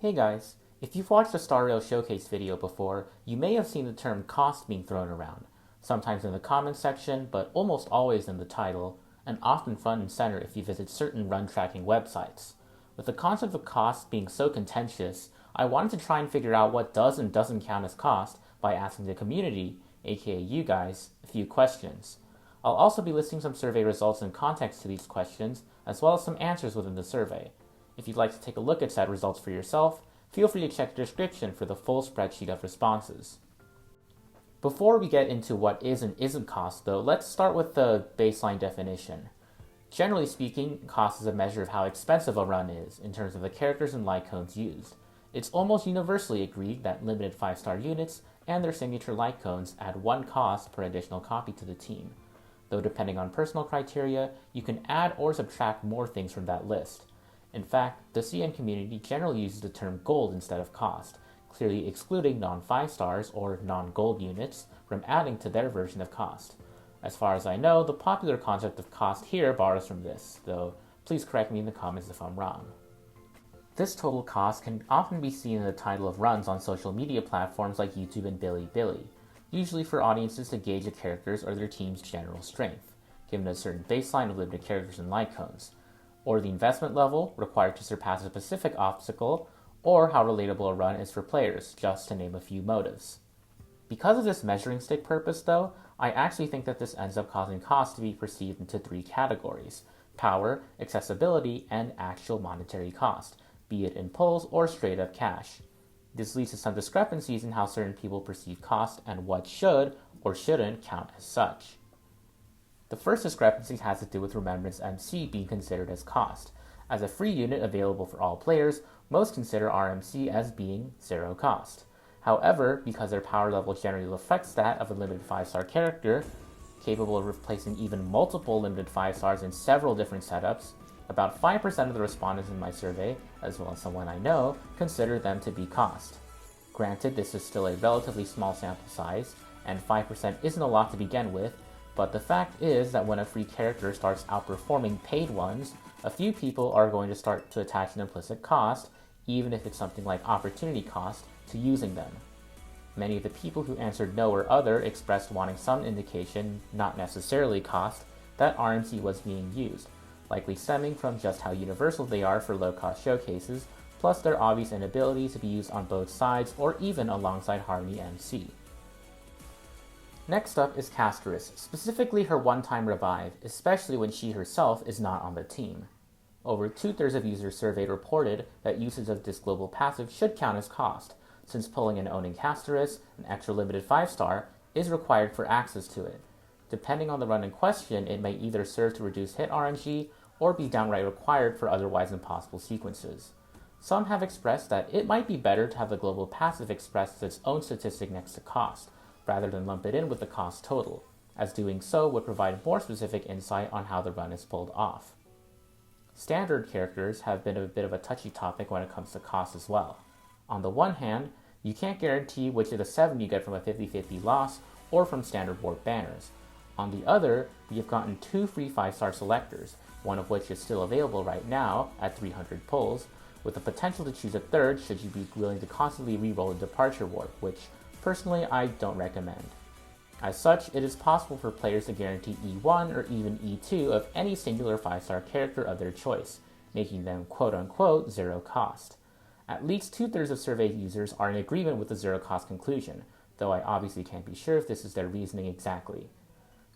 Hey guys, if you've watched a Star Rail Showcase video before, you may have seen the term cost being thrown around, sometimes in the comments section, but almost always in the title, and often front and center if you visit certain run tracking websites. With the concept of cost being so contentious, I wanted to try and figure out what does and doesn't count as cost by asking the community, aka you guys, a few questions. I'll also be listing some survey results in context to these questions, as well as some answers within the survey. If you'd like to take a look at said results for yourself, feel free to check the description for the full spreadsheet of responses. Before we get into what is and isn't cost, though, let's start with the baseline definition. Generally speaking, cost is a measure of how expensive a run is in terms of the characters and light cones used. It's almost universally agreed that limited 5-star units and their signature light cones add 1 cost per additional copy to the team, though depending on personal criteria, you can add or subtract more things from that list. In fact, the CN community generally uses the term gold instead of cost, clearly excluding non-5 stars or non-gold units from adding to their version of cost. As far as I know, the popular concept of cost here borrows from this, though please correct me in the comments if I'm wrong. This total cost can often be seen in the title of runs on social media platforms like YouTube and Bilibili, usually for audiences to gauge a character's or their team's general strength, given a certain baseline of limited characters and light cones, or the investment level required to surpass a specific obstacle, or how relatable a run is for players, just to name a few motives. Because of this measuring stick purpose, though, I actually think that this ends up causing cost to be perceived into 3 categories: power, accessibility, and actual monetary cost, be it in pulls or straight up cash. This leads to some discrepancies in how certain people perceive cost and what should or shouldn't count as such. The first discrepancy has to do with Remembrance MC being considered as cost. As a free unit available for all players, most consider RMC as being 0 cost. However, because their power level generally reflects that of a limited 5-star character, capable of replacing even multiple limited 5 stars in several different setups, about 5% of the respondents in my survey, as well as someone I know, consider them to be cost. Granted, this is still a relatively small sample size, and 5% isn't a lot to begin with, but the fact is that when a free character starts outperforming paid ones, a few people are going to start to attach an implicit cost, even if it's something like opportunity cost, to using them. Many of the people who answered no or other expressed wanting some indication, not necessarily cost, that RMC was being used, likely stemming from just how universal they are for low-cost showcases, plus their obvious inability to be used on both sides or even alongside Harmony MC. Next up is Casteress, specifically her one-time revive, especially when she herself is not on the team. Over 2/3 of users surveyed reported that usage of this global passive should count as cost, since pulling and owning Casteress, an extra limited 5-star, is required for access to it. Depending on the run in question, it may either serve to reduce hit RNG or be downright required for otherwise impossible sequences. Some have expressed that it might be better to have the global passive expressed as its own statistic next to cost, rather than lump it in with the cost total, as doing so would provide more specific insight on how the run is pulled off. Standard characters have been a bit of a touchy topic when it comes to cost as well. On the one hand, you can't guarantee which of the 7 you get from a 50-50 loss or from standard warp banners. On the other, we have gotten 2 free 5-star selectors, one of which is still available right now at 300 pulls, with the potential to choose a third should you be willing to constantly re-roll a departure warp, which personally I don't recommend. As such, it is possible for players to guarantee E1 or even E2 of any singular 5-star character of their choice, making them quote-unquote 0 cost. At least 2/3 of surveyed users are in agreement with the 0 cost conclusion, though I obviously can't be sure if this is their reasoning exactly.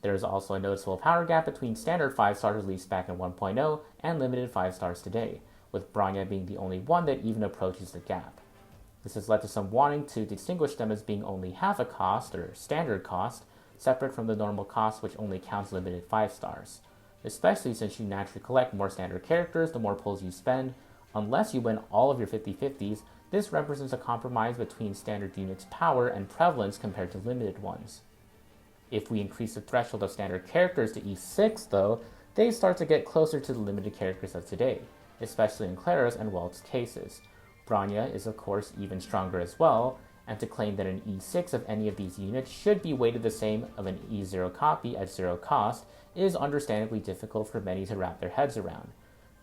There is also a noticeable power gap between standard 5-stars released back in 1.0 and limited 5 stars today, with Bronya being the only one that even approaches the gap. This has led to some wanting to distinguish them as being only half a cost, or standard cost, separate from the normal cost which only counts limited 5 stars. Especially since you naturally collect more standard characters the more pulls you spend. Unless you win all of your 50-50s, this represents a compromise between standard units' power and prevalence compared to limited ones. If we increase the threshold of standard characters to E6 though, they start to get closer to the limited characters of today, especially in Clara's and Walt's cases. Bronya is of course even stronger as well, and to claim that an E6 of any of these units should be weighted the same of an E0 copy at 0 cost is understandably difficult for many to wrap their heads around.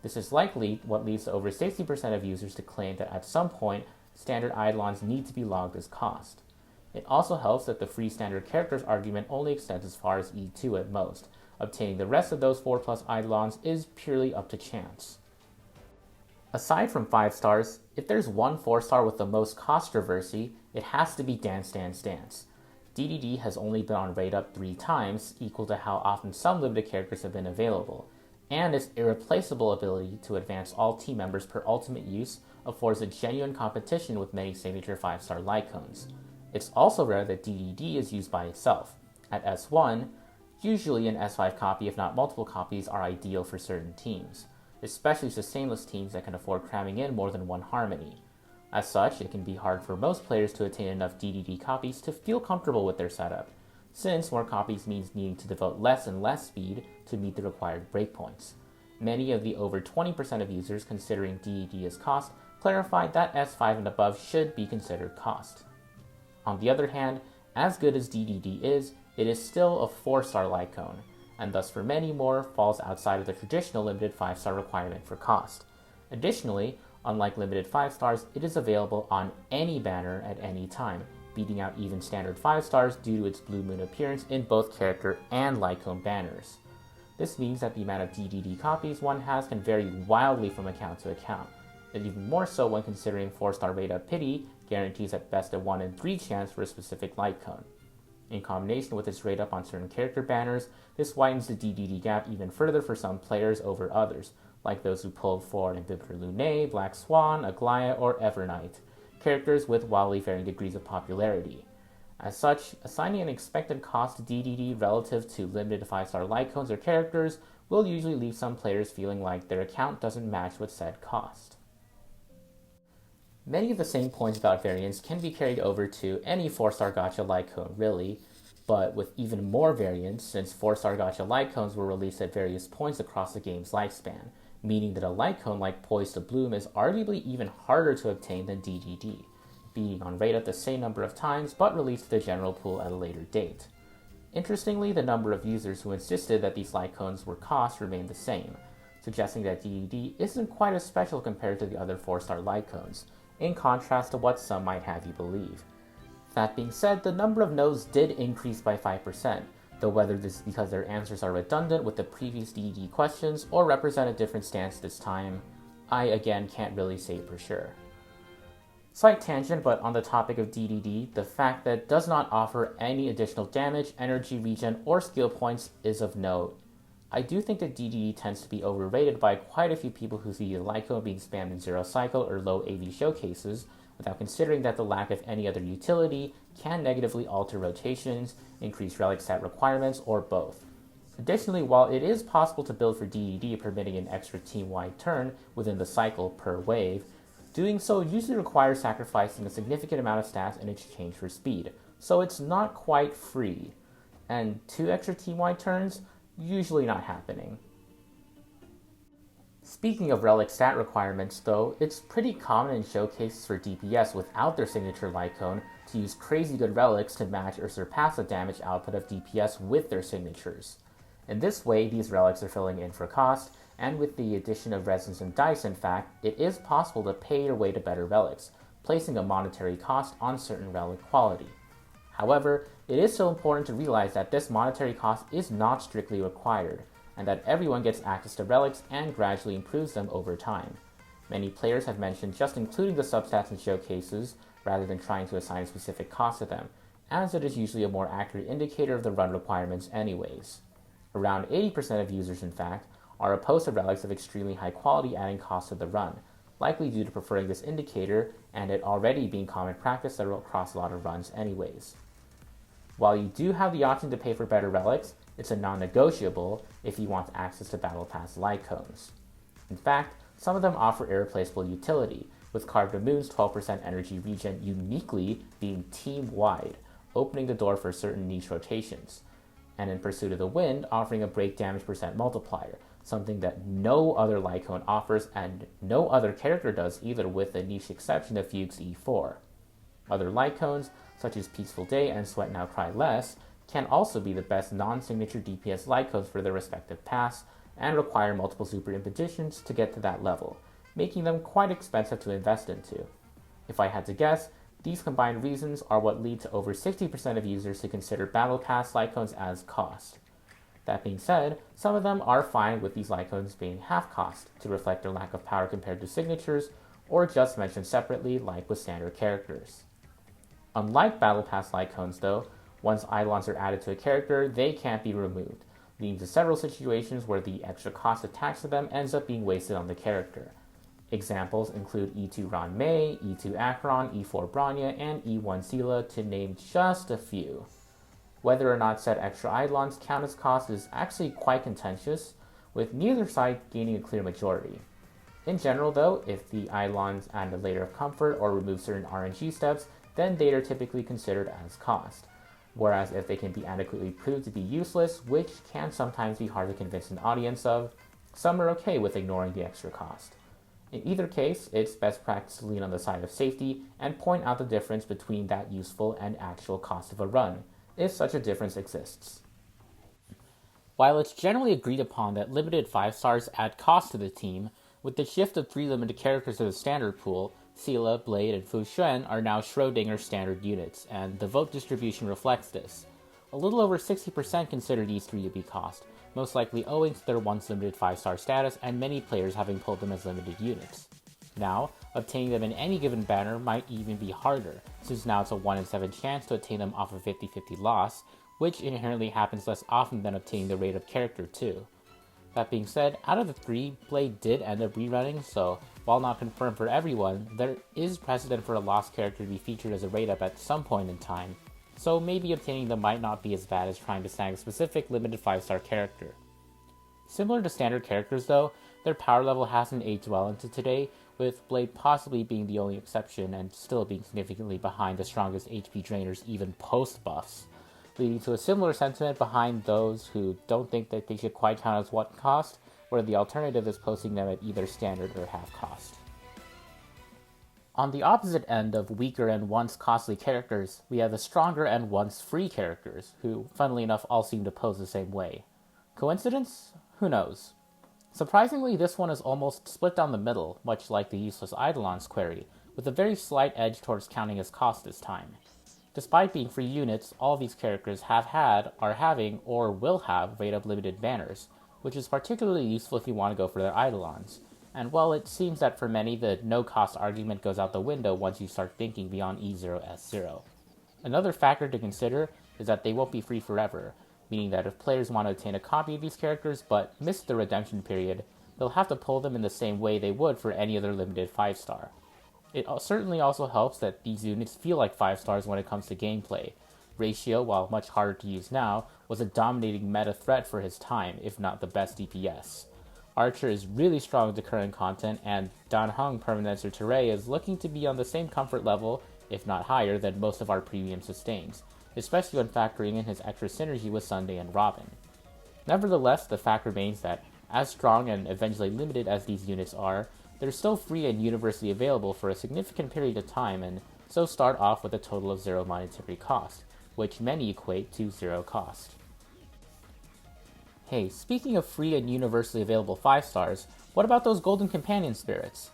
This is likely what leads to over 60% of users to claim that at some point, standard Eidolons need to be logged as cost. It also helps that the free standard characters argument only extends as far as E2 at most. Obtaining the rest of those 4+ Eidolons is purely up to chance. Aside from 5 stars, if there's one 4-star with the most controversy, it has to be Dance Dance Dance. DDD has only been on rate up 3 times, equal to how often some limited characters have been available, and its irreplaceable ability to advance all team members per ultimate use affords a genuine competition with many signature 5-star Lycones. It's also rare that DDD is used by itself. At S1, usually an S5 copy if not multiple copies are ideal for certain teams, especially sustainless teams that can afford cramming in more than one harmony. As such, it can be hard for most players to attain enough DDD copies to feel comfortable with their setup, since more copies means needing to devote less and less speed to meet the required breakpoints. Many of the over 20% of users considering DDD as cost clarified that S5 and above should be considered cost. On the other hand, as good as DDD is, it is still a 4-star Lycone, and thus for many more falls outside of the traditional limited 5-star requirement for cost. Additionally, unlike limited 5 stars, it is available on any banner at any time, beating out even standard 5 stars due to its Blue Moon appearance in both character and Lycone banners. This means that the amount of DDD copies one has can vary wildly from account to account, and even more so when considering 4-star rate up pity guarantees at best a 1 in 3 chance for a specific Lycone. In combination with its rate up on certain character banners, this widens the DDD gap even further for some players over others, like those who pulled for Inhibitor Lune, Black Xuan, Aglaya, or Evernight, characters with wildly varying degrees of popularity. As such, assigning an expected cost to DDD relative to limited 5-star Lycones or characters will usually leave some players feeling like their account doesn't match with said cost. Many of the same points about variance can be carried over to any 4-star Gacha Lycone really, but with even more variance since 4-star Gacha Lycones were released at various points across the game's lifespan, meaning that a Lycone like Poised to Bloom is arguably even harder to obtain than DDD, being on rate up the same number of times but released to the general pool at a later date. Interestingly, the number of users who insisted that these Lycones were cost remained the same, suggesting that DDD isn't quite as special compared to the other 4-star Lycones, in contrast to what some might have you believe. That being said, the number of no's did increase by 5%, though whether this is because their answers are redundant with the previous DDD questions or represent a different stance this time, I again can't really say for sure. Slight tangent, but on the topic of DDD, the fact that it does not offer any additional damage, energy regen, or skill points is of note. I do think that DDD tends to be overrated by quite a few people who see the Lycone being spammed in Zero Cycle or low AV showcases, without considering that the lack of any other utility can negatively alter rotations, increase relic stat requirements, or both. Additionally, while it is possible to build for DDD permitting an extra team-wide turn within the cycle per wave, doing so usually requires sacrificing a significant amount of stats in exchange for speed, so it's not quite free. And 2 extra team-wide turns? Usually not happening. Speaking of relic stat requirements though, it's pretty common in showcases for DPS without their signature Lycone to use crazy good relics to match or surpass the damage output of DPS with their signatures. In this way, these relics are filling in for cost, and with the addition of resins and dice in fact, it is possible to pay your way to better relics, placing a monetary cost on certain relic quality. However, it is still important to realize that this monetary cost is not strictly required, and that everyone gets access to relics and gradually improves them over time. Many players have mentioned just including the substats in showcases rather than trying to assign a specific cost to them, as it is usually a more accurate indicator of the run requirements anyways. Around 80% of users, in fact, are opposed to relics of extremely high quality adding cost to the run, likely due to preferring this indicator and it already being common practice across a lot of runs anyways. While you do have the option to pay for better relics, it's a non-negotiable if you want access to Battle Pass Lycones. In fact, some of them offer irreplaceable utility, with Carved Moon's 12% energy regen uniquely being team-wide, opening the door for certain niche rotations, and in Pursuit of the Wind offering a break damage percent multiplier, something that no other Lycone offers and no other character does either, with the niche exception of Fuchs E4. Other Lycones, such as Peaceful Day and Sweat Now Cry Less, can also be the best non-signature DPS Lycones for their respective paths, and require multiple super impositions to get to that level, making them quite expensive to invest into. If I had to guess, these combined reasons are what lead to over 60% of users to consider Battle Pass Lycones as cost. That being said, some of them are fine with these Lycones being half cost to reflect their lack of power compared to signatures, or just mentioned separately like with standard characters. Unlike Battle Pass Lycones though, once Eidolons are added to a character, they can't be removed, leading to several situations where the extra cost attached to them ends up being wasted on the character. Examples include E2 Ranmei, E2 Acheron, E4 Bronya, and E1 Seele, to name just a few. Whether or not said extra Eidolons count as cost is actually quite contentious, with neither side gaining a clear majority. In general though, if the Eidolons add a layer of comfort or remove certain RNG steps, then they are typically considered as cost. Whereas if they can be adequately proved to be useless, which can sometimes be hard to convince an audience of, some are okay with ignoring the extra cost. In either case, it's best practice to lean on the side of safety and point out the difference between that useful and actual cost of a run, if such a difference exists. While it's generally agreed upon that limited 5 stars add cost to the team, with the shift of 3 limited characters to the standard pool, Seele, Blade, and Xuan are now Schrödinger standard units, and the vote distribution reflects this. A little over 60% consider these 3 to be cost, most likely owing to their once limited 5-star status and many players having pulled them as limited units. Now, obtaining them in any given banner might even be harder, since now it's a 1 in 7 chance to attain them off a 50-50 loss, which inherently happens less often than obtaining the rate of character too. That being said, out of the 3, Blade did end up rerunning, so while not confirmed for everyone, there is precedent for a lost character to be featured as a rate up at some point in time, so maybe obtaining them might not be as bad as trying to snag a specific limited 5-star character. Similar to standard characters though, their power level hasn't aged well into today, with Blade possibly being the only exception and still being significantly behind the strongest HP drainers even post-buffs, leading to a similar sentiment behind those who don't think that they should quite count as 1 cost, where the alternative is posting them at either standard or half cost. On the opposite end of weaker and once costly characters, we have the stronger and once free characters, who, funnily enough, all seem to pose the same way. Coincidence? Who knows? Surprisingly, this one is almost split down the middle, much like the useless Eidolons query, with a very slight edge towards counting as cost this time. Despite being free units, all these characters have had, are having, or will have rate-up limited banners, which is particularly useful if you want to go for their Eidolons. And while it seems that for many the no-cost argument goes out the window once you start thinking beyond E0S0. Another factor to consider is that they won't be free forever, meaning that if players want to obtain a copy of these characters but miss the redemption period, they'll have to pull them in the same way they would for any other limited 5-star. It certainly also helps that these units feel like 5 stars when it comes to gameplay. Ratio, while much harder to use now, was a dominating meta threat for his time, if not the best DPS. Archer is really strong to current content, and Dan Heng Permanencer Terray is looking to be on the same comfort level, if not higher, than most of our premium sustains, especially when factoring in his extra synergy with Sunday and Robin. Nevertheless, the fact remains that, as strong and eventually limited as these units are, they're still free and universally available for a significant period of time, and so start off with a total of 0 monetary cost, which many equate to 0 cost. Hey, speaking of free and universally available 5 stars, what about those Golden Companion spirits?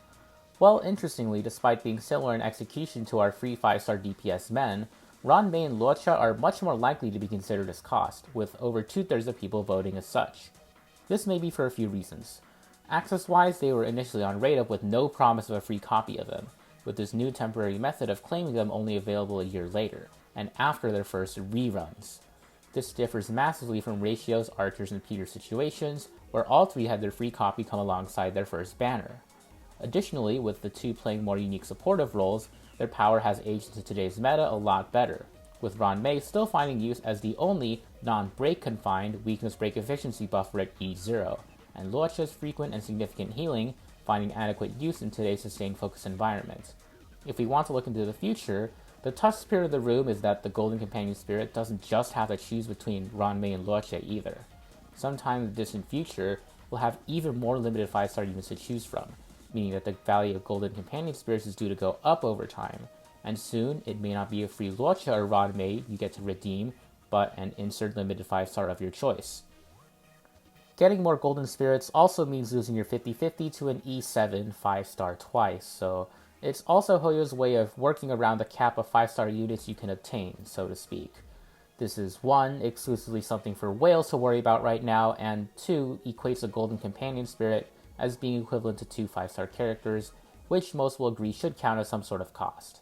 Well, interestingly, despite being similar in execution to our free 5-star DPS men, Ranmei and Luocha are much more likely to be considered as cost, with over 2/3 of people voting as such. This may be for a few reasons. Access-wise, they were initially on rate-up with no promise of a free copy of them, with this new temporary method of claiming them only available a year later, and after their first reruns. This differs massively from Ratio's, Archer's, and Peter's situations, where all 3 had their free copy come alongside their first banner. Additionally, with the 2 playing more unique supportive roles, their power has aged into today's meta a lot better, with Ranmei still finding use as the only non-break confined weakness break efficiency buffer at E0, and Luocha's frequent and significant healing finding adequate use in today's sustained focus environment. If we want to look into the future, the tough spirit of the room is that the Golden Companion spirit doesn't just have to choose between Ranmei and Luocha either. Sometime in the distant future, we'll have even more limited 5-star units to choose from, meaning that the value of Golden Companion spirits is due to go up over time, and soon it may not be a free Luocha or Ranmei you get to redeem, but an insert limited 5-star of your choice. Getting more golden spirits also means losing your 50-50 to an E7 5-star twice, so it's also Hoyo's way of working around the cap of 5-star units you can obtain, so to speak. This is 1, exclusively something for whales to worry about right now, and 2, equates a golden companion spirit as being equivalent to 2 5-star characters, which most will agree should count as some sort of cost.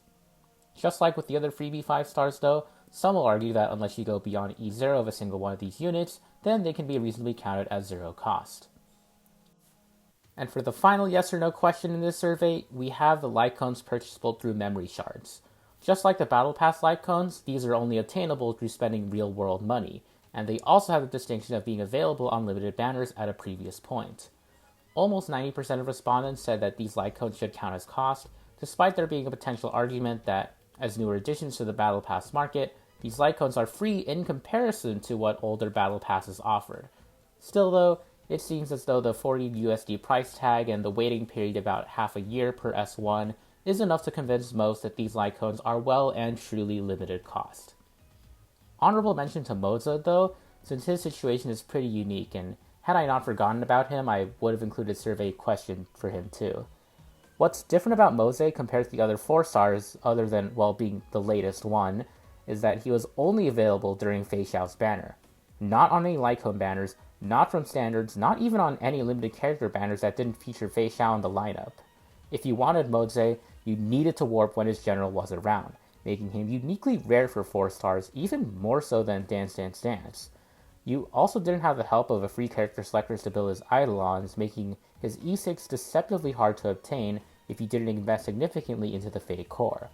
Just like with the other freebie 5-stars though, some will argue that unless you go beyond E0 of a single one of these units, then they can be reasonably counted as 0 cost. And for the final yes or no question in this survey, we have the light cones purchasable through memory shards. Just like the Battle Pass light cones, these are only obtainable through spending real-world money, and they also have the distinction of being available on limited banners at a previous point. Almost 90% of respondents said that these light cones should count as cost, despite there being a potential argument that, as newer additions to the Battle Pass market, these light cones are free in comparison to what older Battle Passes offered. Still though, it seems as though the 40 USD price tag and the waiting period about half a year per S1 is enough to convince most that these light cones are well and truly limited cost. Honorable mention to Moze though, since his situation is pretty unique, and had I not forgotten about him, I would have included a survey question for him too. What's different about Moze compared to the other 4-stars, other than, well, being the latest one, is that he was only available during Fei Xiao's banner. Not on any light cone banners, not from standards, not even on any limited character banners that didn't feature Fei Xiao in the lineup. If you wanted Moze, you needed to warp when his general was around, making him uniquely rare for 4-stars, even more so than Dance Dance Dance. You also didn't have the help of a free character selectors to build his Eidolons, making his E6 deceptively hard to obtain if you didn't invest significantly into the Fei core.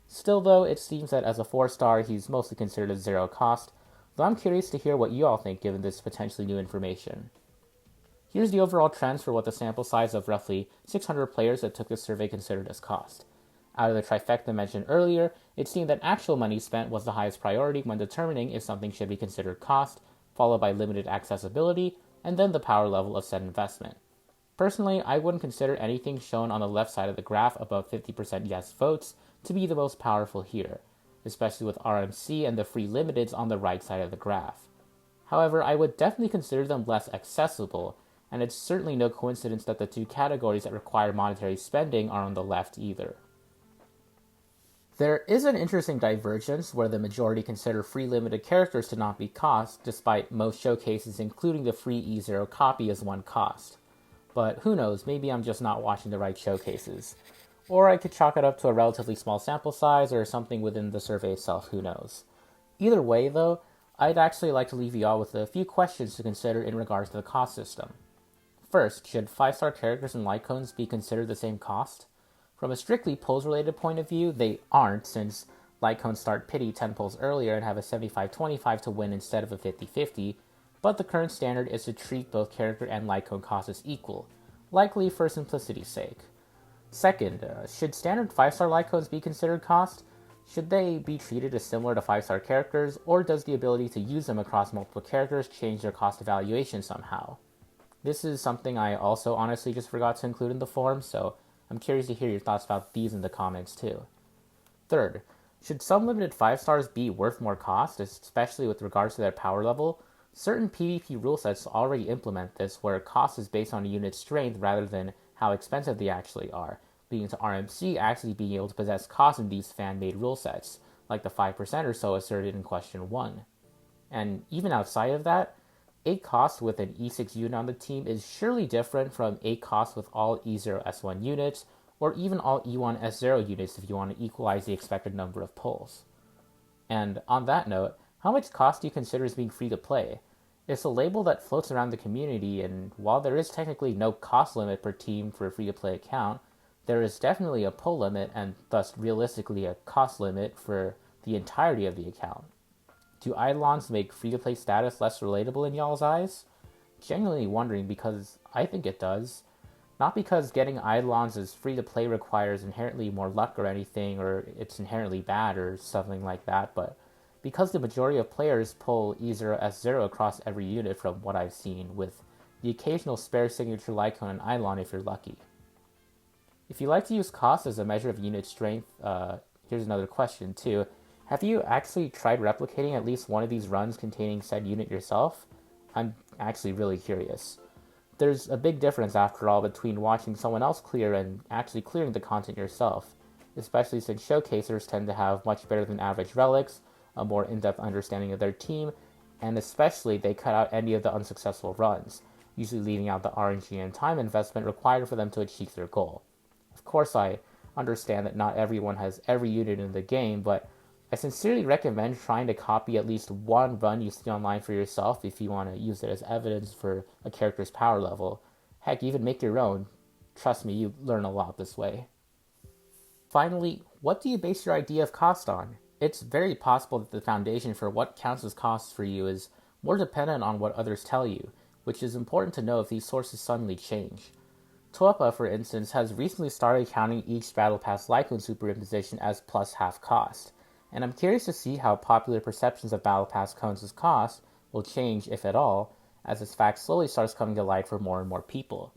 Still though, it seems that as a 4-star, he's mostly considered a 0 cost, though I'm curious to hear what you all think given this potentially new information. Here's the overall trends for what the sample size of roughly 600 players that took this survey considered as cost. Out of the trifecta mentioned earlier, it seemed that actual money spent was the highest priority when determining if something should be considered cost, followed by limited accessibility, and then the power level of said investment. Personally, I wouldn't consider anything shown on the left side of the graph above 50% yes votes to be the most powerful here, especially with RMC and the free limiteds on the right side of the graph. However, I would definitely consider them less accessible, and it's certainly no coincidence that the two categories that require monetary spending are on the left either. There is an interesting divergence where the majority consider free limited characters to not be cost, despite most showcases including the free E0 copy as one cost. But who knows, maybe I'm just not watching the right showcases. Or I could chalk it up to a relatively small sample size or something within the survey itself, who knows. Either way though, I'd actually like to leave you all with a few questions to consider in regards to the cost system. First, should 5-star characters and light cones be considered the same cost? From a strictly pulls-related point of view, they aren't, since light cones start pity 10 pulls earlier and have a 75-25 to win instead of a 50-50, but the current standard is to treat both character and light cone costs as equal, likely for simplicity's sake. Second, should standard 5-star light cones be considered cost? Should they be treated as similar to 5-star characters, or does the ability to use them across multiple characters change their cost evaluation somehow? This is something I also honestly just forgot to include in the form, so I'm curious to hear your thoughts about these in the comments too. Third, should some limited 5-stars be worth more cost, especially with regards to their power level? Certain PvP rule sets already implement this, where cost is based on a unit's strength rather than how expensive they actually are, leading to RMC actually being able to possess cost in these fan-made rule sets, like the 5% or so asserted in question 1. And even outside of that, 8 cost with an E6 unit on the team is surely different from 8 cost with all E0 S1 units, or even all E1 S0 units if you want to equalize the expected number of pulls. And on that note, how much cost do you consider as being free to play? It's a label that floats around the community, and while there is technically no cost limit per team for a free to play account, there is definitely a pull limit and thus realistically a cost limit for the entirety of the account. Do Eidolons make free-to-play status less relatable in y'all's eyes? Genuinely wondering, because I think it does. Not because getting Eidolons as free-to-play requires inherently more luck or anything, or it's inherently bad or something like that, but because the majority of players pull E0 S0 across every unit from what I've seen, with the occasional spare signature Lycon and Eidolon if you're lucky. If you like to use cost as a measure of unit strength, here's another question too. Have you actually tried replicating at least one of these runs containing said unit yourself? I'm actually really curious. There's a big difference, after all, between watching someone else clear and actually clearing the content yourself, especially since showcasers tend to have much better than average relics, a more in-depth understanding of their team, and especially they cut out any of the unsuccessful runs, usually leaving out the RNG and time investment required for them to achieve their goal. Of course, I understand that not everyone has every unit in the game, but I sincerely recommend trying to copy at least one run you see online for yourself if you want to use it as evidence for a character's power level. Heck, even make your own. Trust me, you learn a lot this way. Finally, what do you base your idea of cost on? It's very possible that the foundation for what counts as costs for you is more dependent on what others tell you, which is important to know if these sources suddenly change. Tuopa, for instance, has recently started counting each Battle Pass Lycone superimposition as plus half cost, and I'm curious to see how popular perceptions of Battle Pass cones as cost will change, if at all, as this fact slowly starts coming to light for more and more people.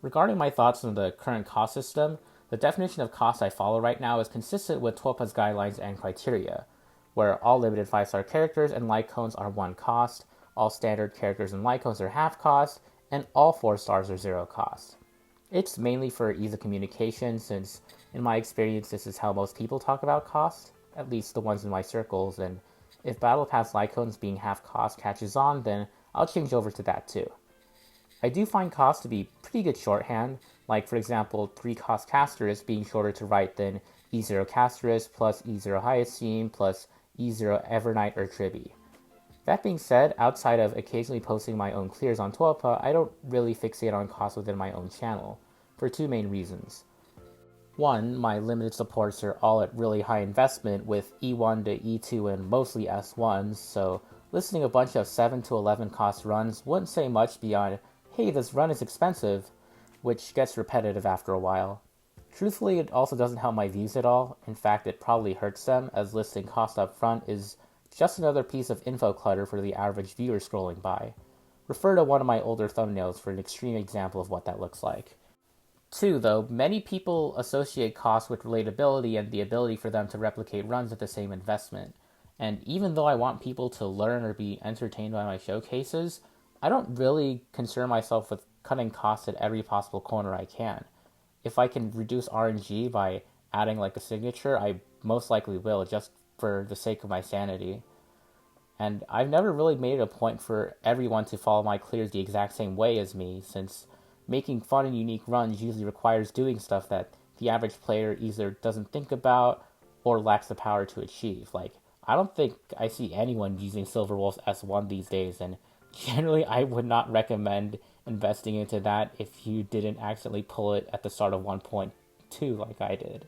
Regarding my thoughts on the current cost system, the definition of cost I follow right now is consistent with Tuopa's guidelines and criteria, where all limited 5-star characters and Lycones are 1 cost, all standard characters and Lycones are half cost, and all 4 stars are 0 cost. It's mainly for ease of communication, since in my experience this is how most people talk about cost, at least the ones in my circles, and if Battle Pass Lycones being half cost catches on, then I'll change over to that too. I do find cost to be pretty good shorthand, like for example 3 cost Casterus being shorter to write than E0 Casterus plus E0 Hyacine plus E0 Evernight or Tribi. That being said, outside of occasionally posting my own clears on Tuopa, I don't really fixate on cost within my own channel, for 2 main reasons. One, my limited supports are all at really high investment with E1 to E2 and mostly S1s, so listing a bunch of 7 to 11 cost runs wouldn't say much beyond, hey, this run is expensive, which gets repetitive after a while. Truthfully, it also doesn't help my views at all. In fact, it probably hurts them, as listing cost up front is just another piece of info clutter for the average viewer scrolling by. Refer to one of my older thumbnails for an extreme example of what that looks like. 2, though, many people associate cost with relatability and the ability for them to replicate runs at the same investment. And even though I want people to learn or be entertained by my showcases, I don't really concern myself with cutting costs at every possible corner I can. If I can reduce RNG by adding like a signature, I most likely will, just for the sake of my sanity. And I've never really made it a point for everyone to follow my clears the exact same way as me, since making fun and unique runs usually requires doing stuff that the average player either doesn't think about or lacks the power to achieve. Like, I don't think I see anyone using Silverwolf's S1 these days, and generally I would not recommend investing into that if you didn't accidentally pull it at the start of 1.2 like I did.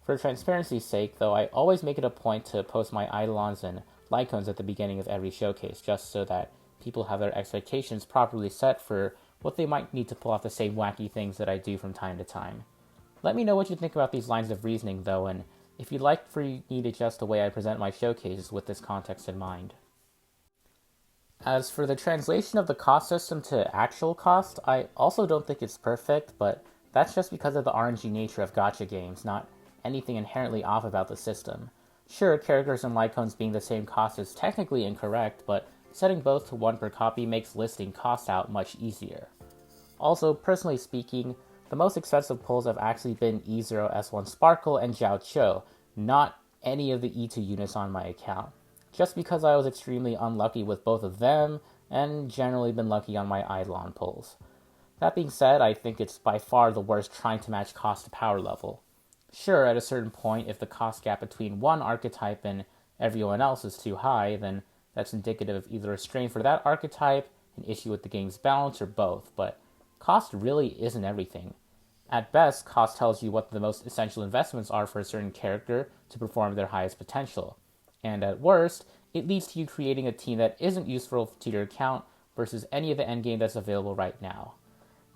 For transparency's sake, though, I always make it a point to post my Eidolons and Lycones at the beginning of every showcase, just so that people have their expectations properly set for what they might need to pull off the same wacky things that I do from time to time. Let me know what you think about these lines of reasoning, though, and if you'd like for me to adjust the way I present my showcases with this context in mind. As for the translation of the cost system to actual cost, I also don't think it's perfect, but that's just because of the RNG nature of gacha games, not anything inherently off about the system. Sure, characters and Lycones being the same cost is technically incorrect, but setting both to 1 per copy makes listing cost out much easier. Also, personally speaking, the most expensive pulls have actually been E0 S1 Sparkle and Jiao Cho, not any of the E2 units on my account, just because I was extremely unlucky with both of them, and generally been lucky on my Eidolon pulls. That being said, I think it's by far the worst trying to match cost to power level. Sure, at a certain point, if the cost gap between one archetype and everyone else is too high, then that's indicative of either a strain for that archetype, an issue with the game's balance, or both, but cost really isn't everything. At best, cost tells you what the most essential investments are for a certain character to perform their highest potential. And at worst, it leads to you creating a team that isn't useful to your account versus any of the endgame that's available right now.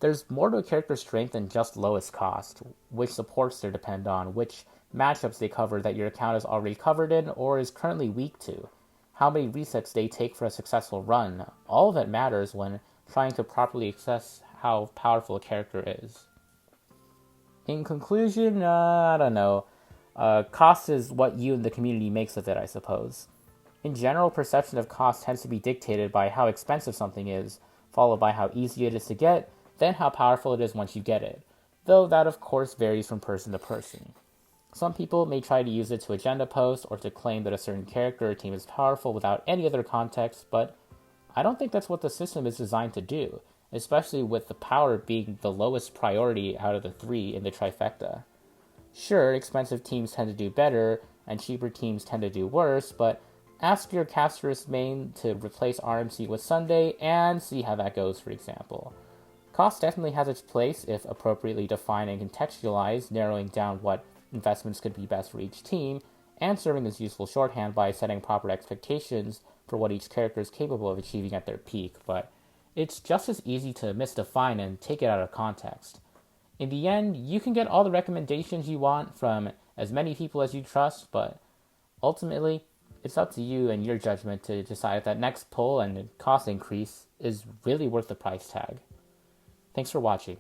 There's more to a character's strength than just lowest cost, which supports they depend on, which matchups they cover that your account is already covered in or is currently weak to, how many resets they take for a successful run. All of that matters when trying to properly assess how powerful a character is. In conclusion, I don't know. Cost is what you and the community makes of it, I suppose. In general, perception of cost tends to be dictated by how expensive something is, followed by how easy it is to get, then how powerful it is once you get it, though that of course varies from person to person. Some people may try to use it to agenda post or to claim that a certain character or team is powerful without any other context, but I don't think that's what the system is designed to do, especially with the power being the lowest priority out of the three in the trifecta. Sure, expensive teams tend to do better, and cheaper teams tend to do worse, but ask your casterist main to replace RMC with Sunday and see how that goes, for example. Cost definitely has its place if appropriately defined and contextualized, narrowing down what investments could be best for each team, and serving as useful shorthand by setting proper expectations for what each character is capable of achieving at their peak, but it's just as easy to misdefine and take it out of context. In the end, you can get all the recommendations you want from as many people as you trust, but ultimately, it's up to you and your judgment to decide if that next pull and cost increase is really worth the price tag. Thanks for watching.